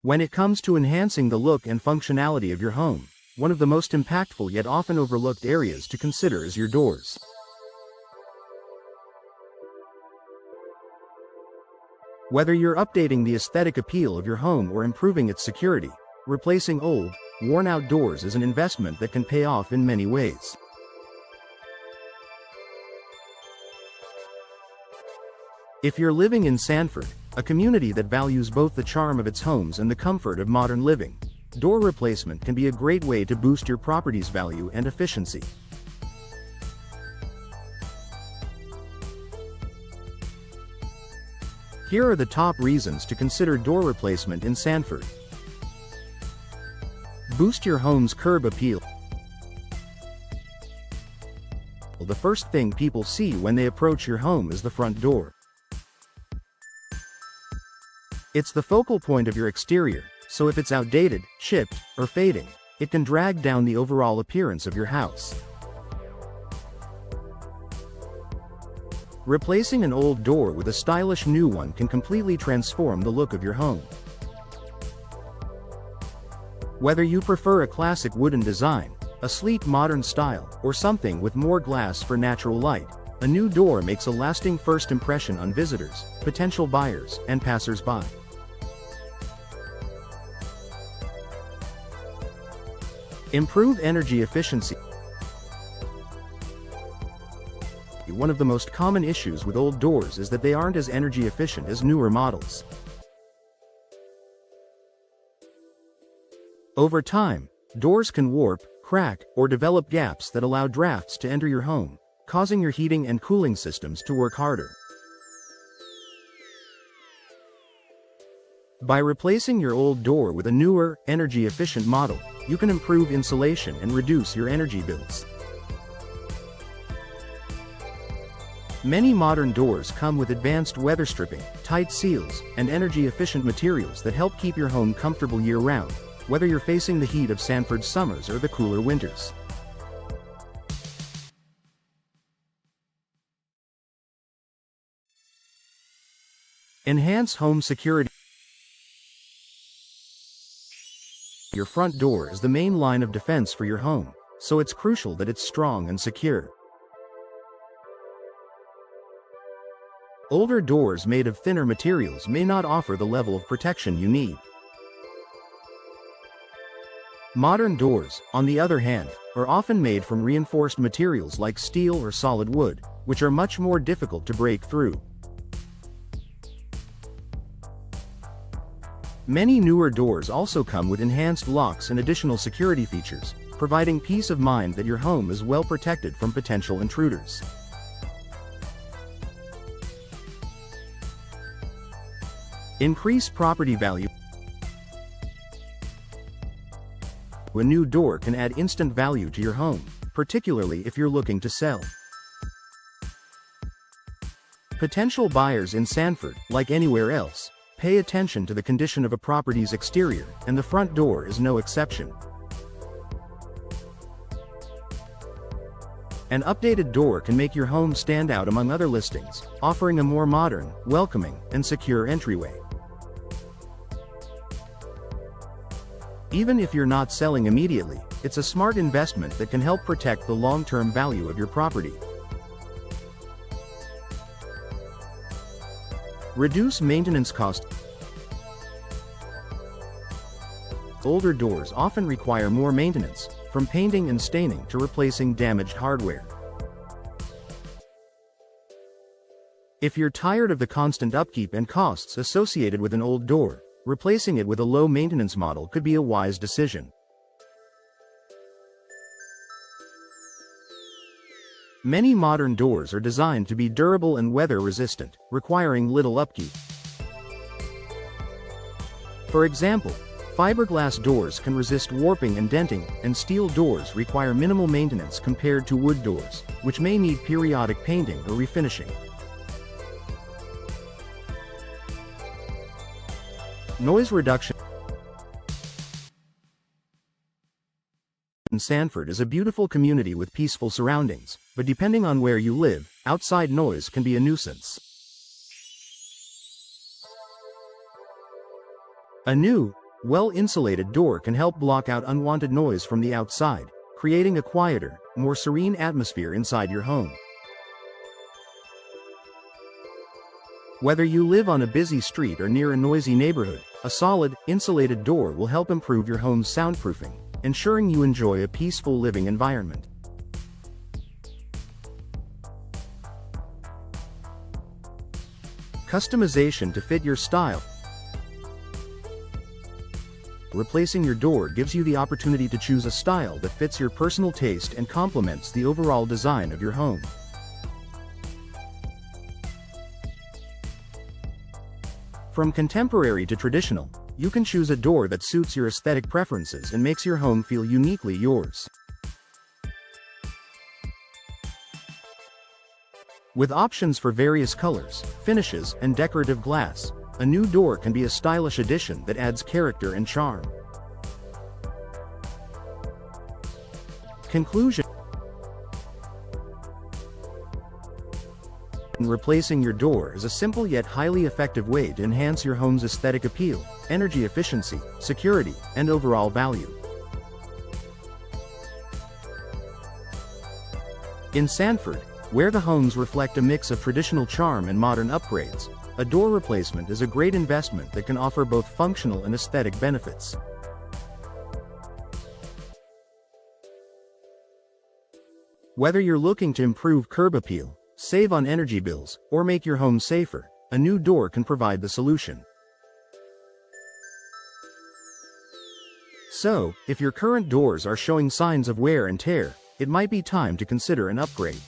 When it comes to enhancing the look and functionality of your home, one of the most impactful yet often overlooked areas to consider is your doors. Whether you're updating the aesthetic appeal of your home or improving its security, replacing old, worn-out doors is an investment that can pay off in many ways. If you're living in Sanford, a community that values both the charm of its homes and the comfort of modern living, door replacement can be a great way to boost your property's value and efficiency. Here are the top reasons to consider door replacement in Sanford. Boost your home's curb appeal. The first thing people see when they approach your home is the front door. It's the focal point of your exterior, so if it's outdated, chipped, or fading, it can drag down the overall appearance of your house. Replacing an old door with a stylish new one can completely transform the look of your home. Whether you prefer a classic wooden design, a sleek modern style, or something with more glass for natural light, a new door makes a lasting first impression on visitors, potential buyers, and passers-by. Improve energy efficiency. One of the most common issues with old doors is that they aren't as energy efficient as newer models. Over time, doors can warp, crack, or develop gaps that allow drafts to enter your home, causing your heating and cooling systems to work harder. By replacing your old door with a newer, energy-efficient model, you can improve insulation and reduce your energy bills. Many modern doors come with advanced weather stripping, tight seals, and energy-efficient materials that help keep your home comfortable year-round, whether you're facing the heat of Sanford's summers or the cooler winters. Enhance home security. Your front door is the main line of defense for your home, so it's crucial that it's strong and secure. Older doors made of thinner materials may not offer the level of protection you need. Modern doors, on the other hand, are often made from reinforced materials like steel or solid wood, which are much more difficult to break through. Many newer doors also come with enhanced locks and additional security features, providing peace of mind that your home is well protected from potential intruders. Increase property value. A new door can add instant value to your home, particularly if you're looking to sell. Potential buyers in Sanford, like anywhere else, pay attention to the condition of a property's exterior, and the front door is no exception. An updated door can make your home stand out among other listings, offering a more modern, welcoming, and secure entryway. Even if you're not selling immediately, it's a smart investment that can help protect the long-term value of your property. Reduce maintenance costs. Older doors often require more maintenance, from painting and staining to replacing damaged hardware. If you're tired of the constant upkeep and costs associated with an old door, replacing it with a low-maintenance model could be a wise decision. Many modern doors are designed to be durable and weather-resistant, requiring little upkeep. For example, fiberglass doors can resist warping and denting, and steel doors require minimal maintenance compared to wood doors, which may need periodic painting or refinishing. Noise reduction. Sanford is a beautiful community with peaceful surroundings, but depending on where you live, outside noise can be a nuisance. A new, Well-insulated door can help block out unwanted noise from the outside, creating a quieter, more serene atmosphere inside your home. Whether you live on a busy street or near a noisy neighborhood, a solid, insulated door will help improve your home's soundproofing, ensuring you enjoy a peaceful living environment. Customization to fit your style. Replacing your door gives you the opportunity to choose a style that fits your personal taste and complements the overall design of your home. From contemporary to traditional, you can choose a door that suits your aesthetic preferences and makes your home feel uniquely yours. With options for various colors, finishes, and decorative glass, a new door can be a stylish addition that adds character and charm. Conclusion. Replacing your door is a simple yet highly effective way to enhance your home's aesthetic appeal, energy efficiency, security, and overall value. In Sanford, where the homes reflect a mix of traditional charm and modern upgrades, a door replacement is a great investment that can offer both functional and aesthetic benefits. Whether you're looking to improve curb appeal, save on energy bills, or make your home safer, a new door can provide the solution. So, if your current doors are showing signs of wear and tear, it might be time to consider an upgrade.